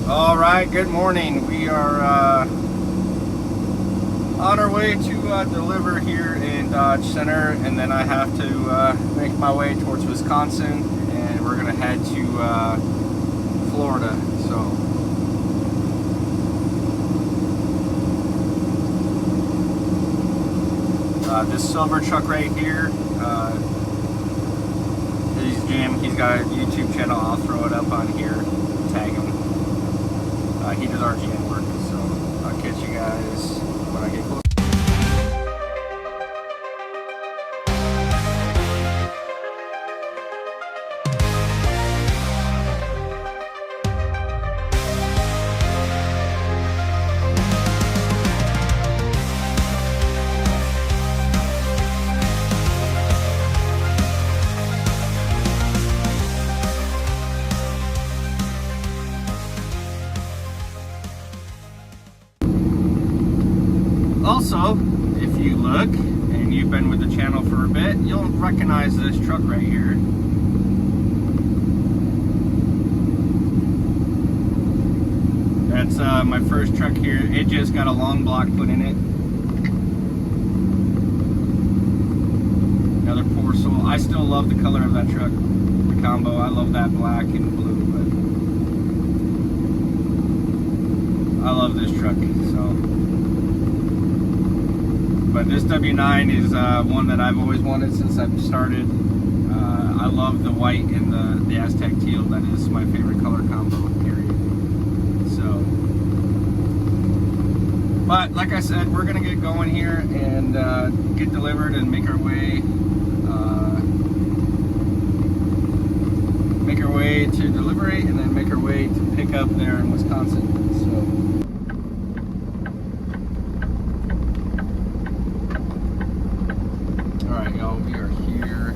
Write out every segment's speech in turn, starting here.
All right, good morning. We are on our way to deliver here in Dodge Center, and then I have to make my way towards Wisconsin, and we're gonna head to Florida. So this silver truck right here is Jim. He's got a YouTube channel. I'll throw it up on here. Tag him. He does RGN work, so I'll catch you guys when I get close. Also, if you look, and you've been with the channel for a bit, you'll recognize this truck right here. That's my first truck here. It just got a long block put in it. Another poor soul. I still love the color of that truck, the combo. I love that black and blue, but I love this truck, so. But this W9 is one that I've always wanted since I've started. I love the white and the Aztec teal. That is my favorite color combo, period. So, but like I said, we're gonna get going here and get delivered and make our way to delivery, and then make our way to pick up there in Wisconsin. So. Alright, y'all, we are here.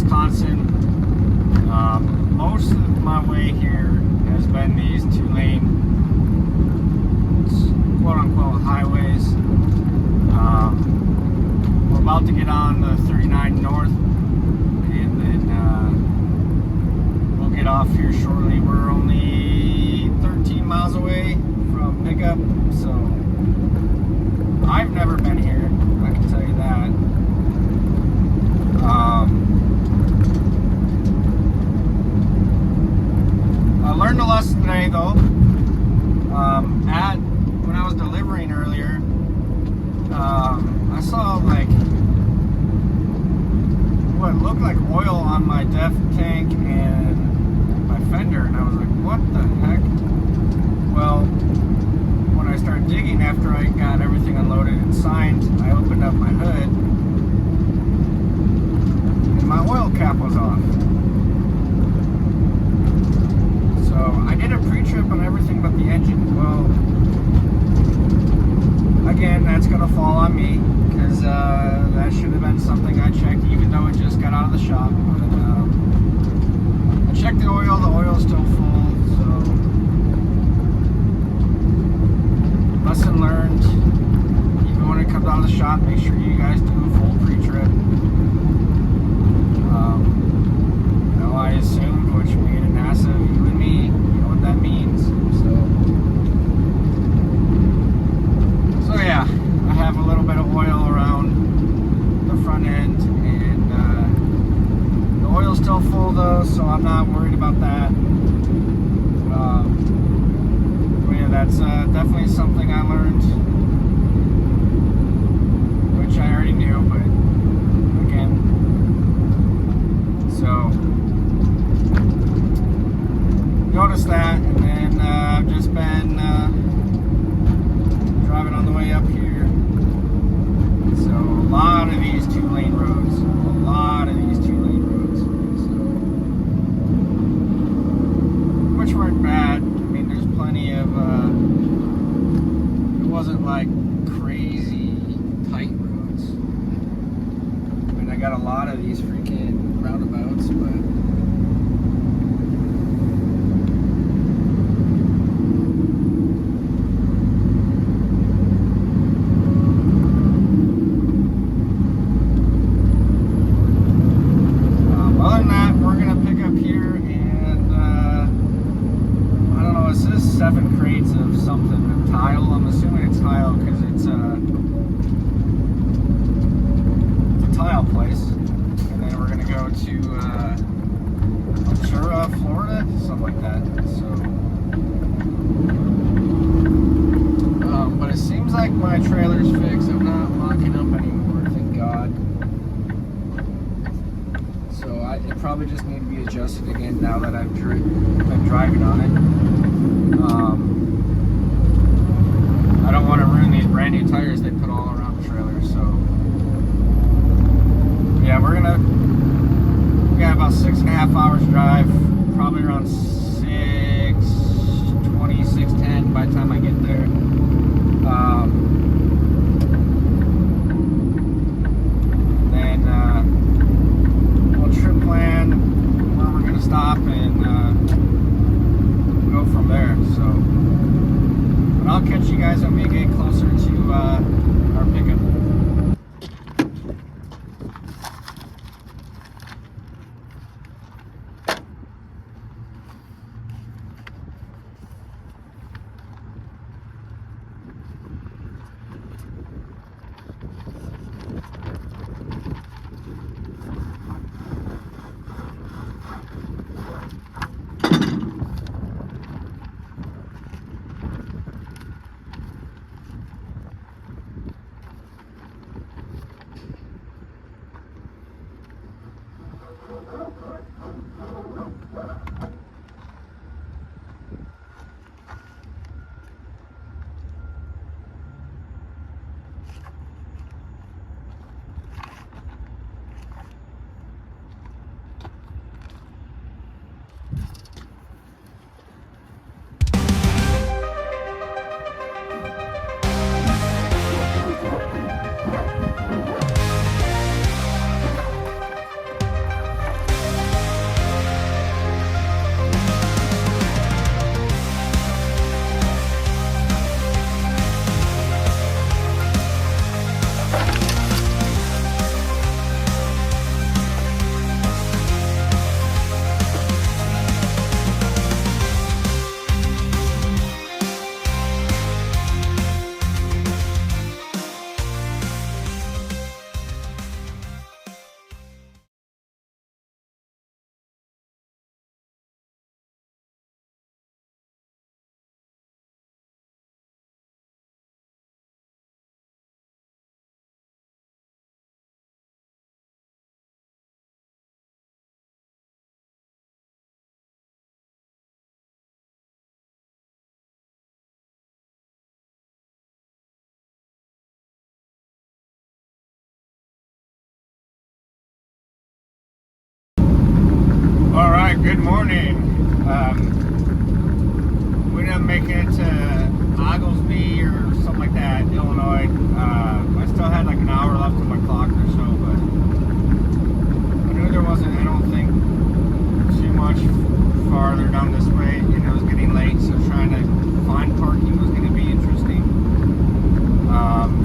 Wisconsin. Most of my way here has been these 2-lane, quote-unquote, highways. We're about to get on the 39 North, and then we'll get off here shortly. We're only 13 miles away from pickup, so I've never been here, I can tell you that. I learned a lesson today, though. When I was delivering earlier, I saw like what looked like oil on my def tank and my fender, and I was like, what the heck? Well, when I started digging after I got everything unloaded and signed, I opened up my hood and my oil cap was off. So I did a pre-trip on everything but the engine. Well, again, that's gonna fall on me, because that should have been something I checked, even though it just got out of the shop. But I checked the oil's still full, so lesson learned. Even when it comes out of the shop, make sure you guys do a full pre-trip. I assumed, which being a NASA, you and me, you know what that means. So yeah, I have a little bit of oil around the front end, and the oil's still full though, so I'm not worried about that. But yeah, that's definitely something I learned, which I already knew, but again, so noticed that, and then I've just been driving on the way up here. So a lot of these 2-lane roads, which weren't bad. I mean, there's plenty of it wasn't like crazy tight roads. I mean, I got a lot of these freaking roundabouts, but other than that, we're gonna pick up here, and I don't know, it says 7 crates of something, tile. I'm assuming it's tile because it's a tile place. And then we're gonna go to Ventura, Florida, something like that. So, but it seems like my trailer's fixed. I'm not locking up anymore, thank God. So it probably just need to be adjusted again now that I've been driving on it. I don't want to ruin these brand new tires they put all around the trailer. So yeah, we got about 6.5 hours drive, probably around 6:20, 6:10 by the time I get there. Trip plan where we're gonna stop and go from there. So, but I'll catch you guys when we get closer to our pickup. Good morning. We didn't make it to Oglesby or something like that, Illinois. I still had like an hour left on my clock or so, but I knew there wasn't, I don't think, too much farther down this way, and it was getting late, so trying to find parking was going to be interesting.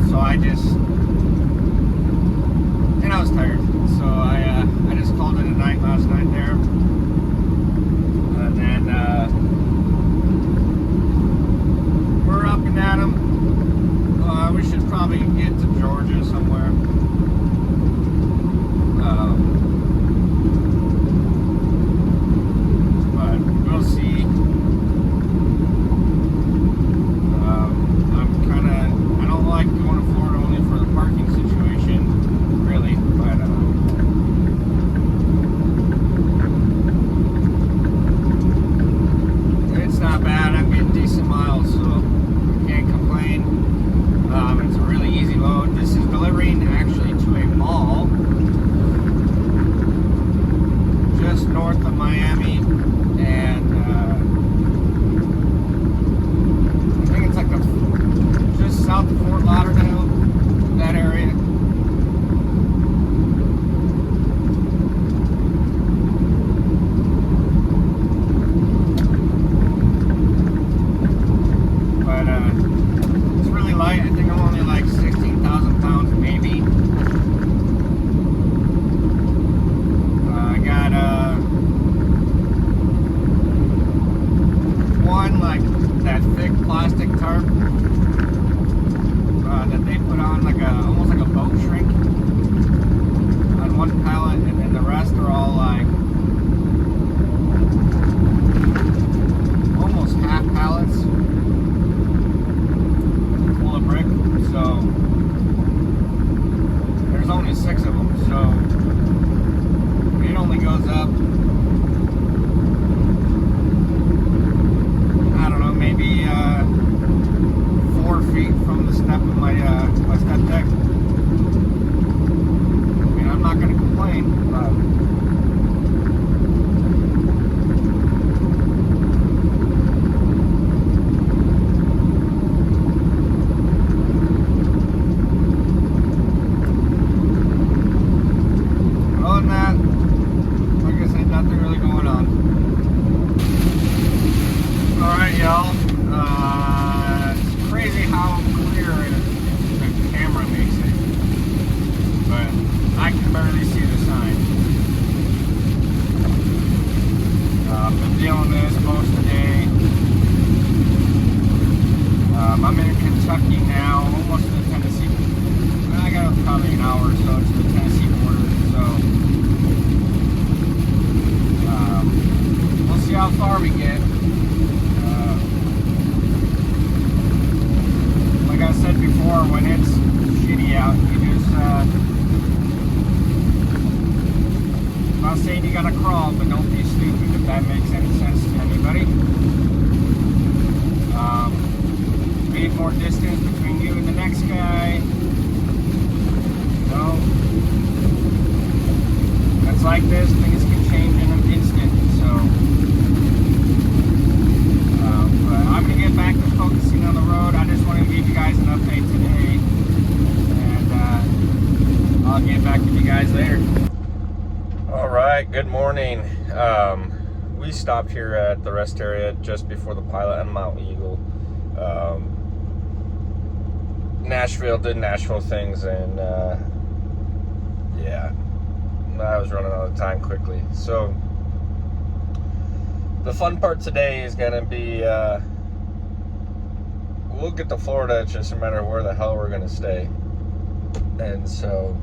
So I was tired, so I just called it a night last night there, and then we're up and at 'em. We should probably get to Georgia somewhere. But we'll see. I don't like going to Florida only for the parking situation, really, but it's not bad. I'm getting decent miles, so can't complain. It's a really easy load. This is delivering actually to a mall just north of Miami, and I think it's like just south of Fort Lauderdale, that area. But it's really light. I think I'm only like 16,000 pounds maybe. I got one like that thick plastic tarp that they put on like almost like a boat shrink on one pallet, and then the rest are all like almost half pallets full of brick. So there's only 6 of them, so it only goes up, I don't know, maybe 4 feet from the step of my step deck. I mean, I'm not going to complain. Other than that, like I said, nothing really going on. Alright, y'all. It's crazy how clear the camera makes it, but I can barely see the sign. I've been dealing with this most of the day. I'm in Kentucky now, almost to the Tennessee. I got probably an hour or so to the Tennessee border, so we'll see how far we get. Like I said before, when it's shitty out, you just, I'm not saying you gotta crawl, but don't be stupid, if that makes any sense to anybody. Leave more distance between you and the next guy. No. It's like this, things can change in an instant, so. But I'm gonna get back to focusing on the road. I just wanted to give you guys an update today, and I'll get back with you guys later. All right, good morning. We stopped here at the rest area just before the Pilot and Mount Eagle. Nashville did Nashville things, and yeah, I was running out of time quickly. So the fun part today is gonna be we'll get to Florida. It's just a matter of where the hell we're gonna stay, and so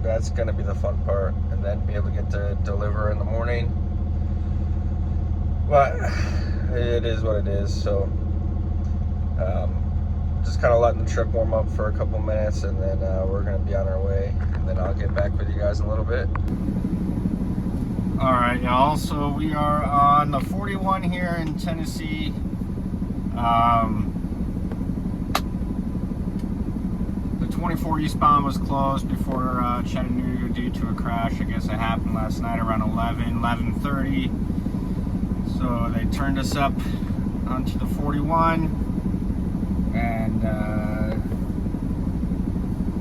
that's gonna be the fun part, and then be able to get to deliver in the morning. But it is what it is. So just kind of letting the truck warm up for a couple minutes, and then we're gonna be on our way, and then I'll get back with you guys in a little bit. All right, y'all, so we are on the 41 here in Tennessee. The 24 eastbound was closed before Chattanooga due to a crash. I guess it happened last night around 11:30. So they turned us up onto the 41, and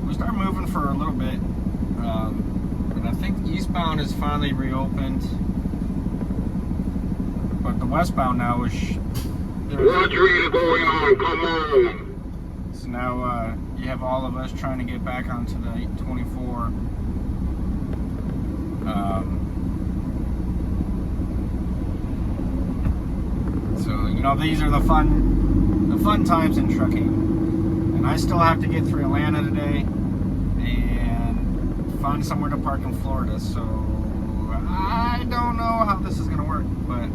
we started moving for a little bit. And I think eastbound is finally reopened, but the westbound now is. Roger, is going on? Come on. So now you have all of us trying to get back onto the 24. So you know, these are the fun times in trucking, and I still have to get through Atlanta today and find somewhere to park in Florida. So I don't know how this is going to work, but.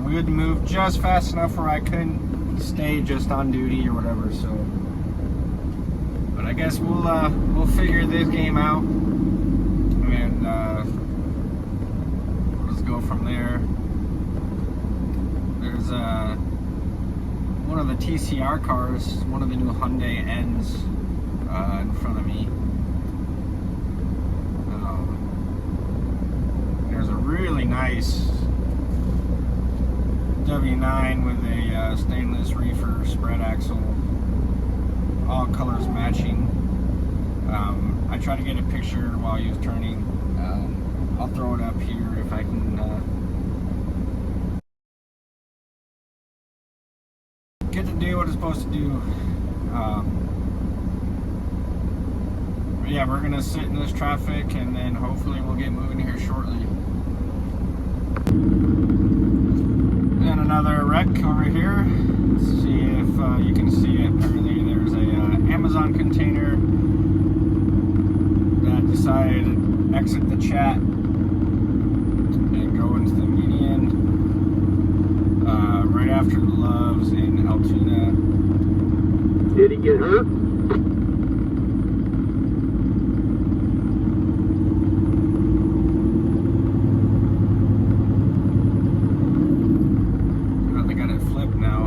We would move just fast enough where I couldn't stay just on duty or whatever. So, but I guess we'll figure this game out, and we'll just go from there. There's one of the TCR cars, one of the new Hyundai N's in front of me. There's a really nice W9 with a stainless reefer spread axle, all colors matching. I tried to get a picture while he was turning. I'll throw it up here if I can get to do what it's supposed to do. But yeah, we're gonna sit in this traffic, and then hopefully we'll get moving here shortly. And another wreck over here. Let's see if you can see it. Apparently there's a Amazon container that decided to exit the chat and go into the median right after the Loves in Altoona. Did he get hurt?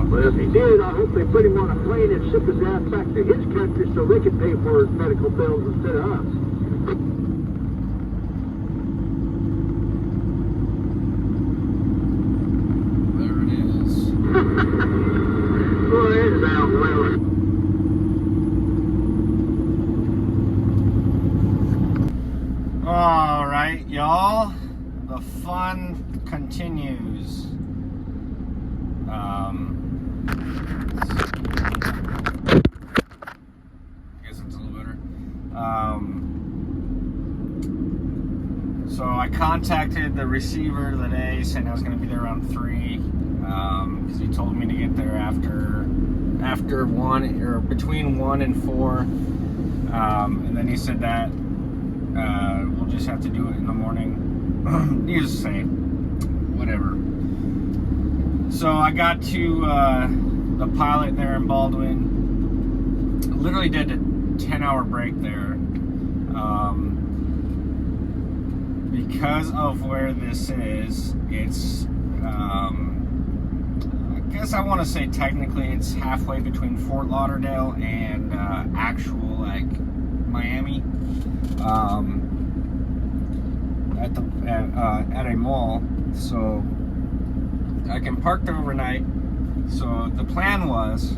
Well, if he did, I hope they put him on a plane and ship his ass back to his country so they can pay for his medical bills instead of us. There it is. Boy, it's out well. All right, y'all. The fun continues. So I contacted the receiver today saying I was going to be there around 3, because he told me to get there after 1 or between 1 and 4, and then he said that we'll just have to do it in the morning. He was saying whatever. So I got to the pilot there in Baldwin. Literally did a 10-hour break there. Because of where this is, it's, I guess I want to say technically it's halfway between Fort Lauderdale and actual, like, Miami, at a mall, so I can park there overnight. So the plan was, it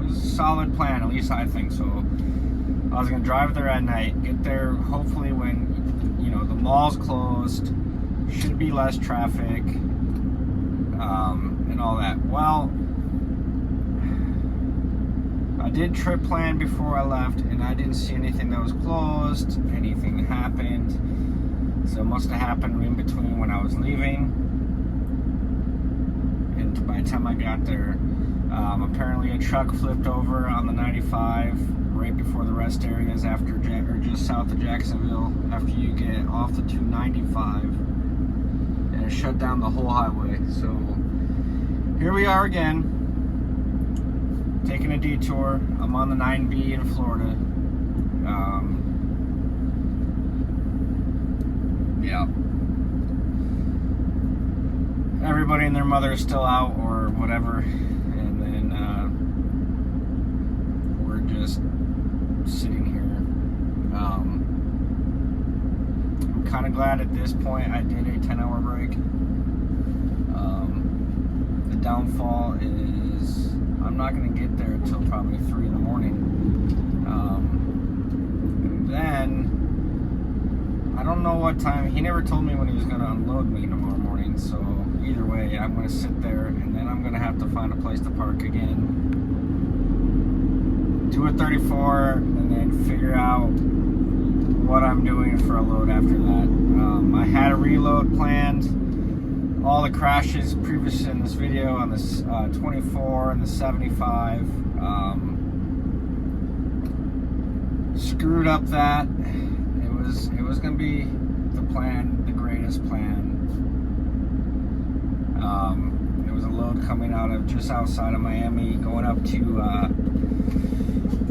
was a solid plan, at least I think so. I was gonna drive there at night, get there hopefully when, you know, the mall's closed, should be less traffic, and all that. Well, I did trip plan before I left, and I didn't see anything that was closed, anything happened, so it must have happened in between when I was leaving, and by the time I got there, apparently a truck flipped over on the 95 right before the rest areas after or just south of Jacksonville after you get off the 295, and it shut down the whole highway. So here we are again, taking a detour. I'm on the 9B in Florida. Yeah, everybody and their mother is still out or whatever, and then just sitting here. I'm kind of glad at this point I did a 10-hour break. The downfall is I'm not going to get there until probably 3 in the morning. And then I don't know what time. He never told me when he was going to unload me tomorrow morning. So either way, I'm going to sit there, and then I'm going to have to find a place to park again. Do a 34, and then figure out what I'm doing for a load after that. I had a reload planned. All the crashes previous in this video on this 24 and the 75 screwed up that. It was going to be the plan, the greatest plan. It was a load coming out of just outside of Miami, going up to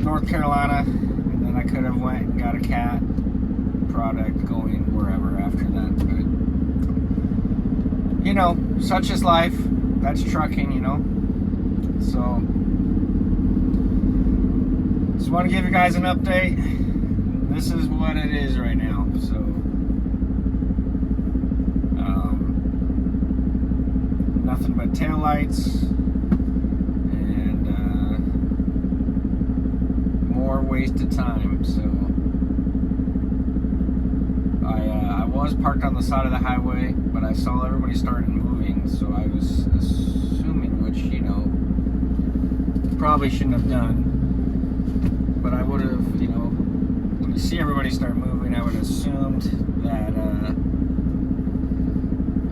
North Carolina, and then I could have went and got a cat product going wherever after that. But you know, such is life. That's trucking, you know. So just want to give you guys an update. This is what it is right now. So nothing but taillights and more wasted time. So I was parked on the side of the highway, but I saw everybody started moving, so I was assuming, which, you know, probably shouldn't have done, but I would have, you know, when you see everybody start moving, I would have assumed that,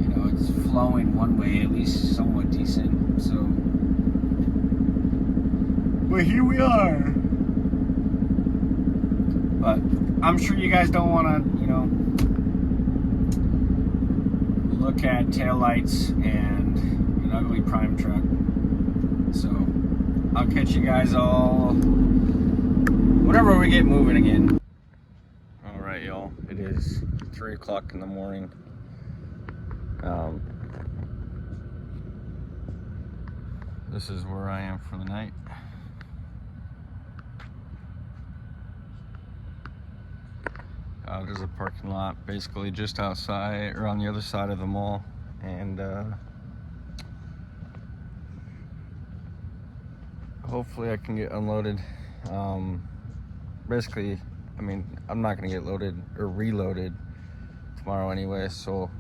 you know, it's flowing one way, at least somewhat decent, so, but here we are. But I'm sure you guys don't want to, you know, look at taillights and an ugly prime truck. So I'll catch you guys all whenever we get moving again. All right, y'all. It is 3 o'clock in the morning. This is where I am for the night. There's a parking lot basically just outside or on the other side of the mall, and hopefully I can get unloaded. Basically, I mean, I'm not gonna get loaded or reloaded tomorrow anyway, so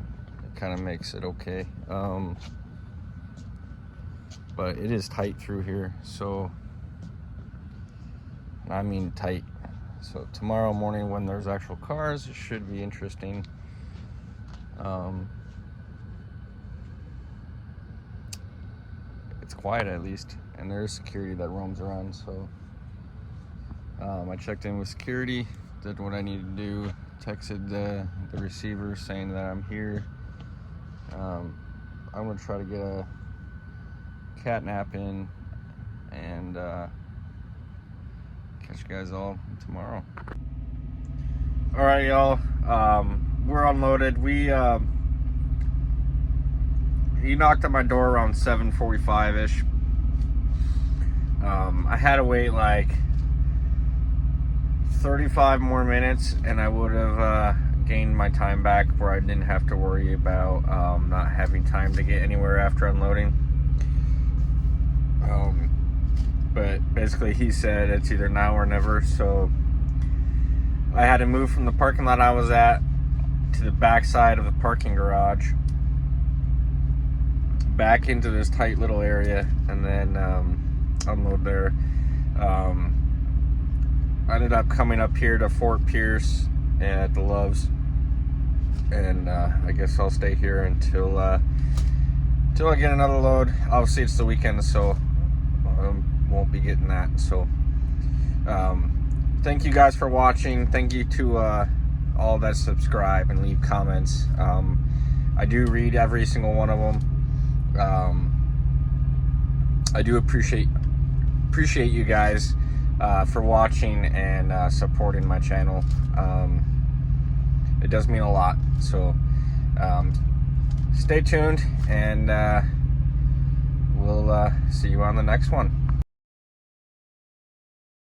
it kind of makes it okay. But it is tight through here, so I mean tight. So tomorrow morning when there's actual cars, it should be interesting. It's quiet at least, and there's security that roams around, so I checked in with security, did what I needed to do, texted the receiver saying that I'm here. I'm gonna try to get a cat nap in and catch you guys all tomorrow. All right, y'all. We're unloaded. He knocked on my door around 7:45-ish. I had to wait like 35 more minutes, and I would have gained my time back where I didn't have to worry about not having time to get anywhere after unloading. But basically he said it's either now or never, so I had to move from the parking lot I was at to the back side of the parking garage back into this tight little area, and then unload there. I ended up coming up here to Fort Pierce at the Loves, and I guess I'll stay here until I get another load. Obviously it's the weekend, so won't be getting that. So thank you guys for watching. Thank you to all that subscribe and leave comments. I do read every single one of them. I do appreciate you guys for watching and supporting my channel. It does mean a lot. So stay tuned, and we'll see you on the next one.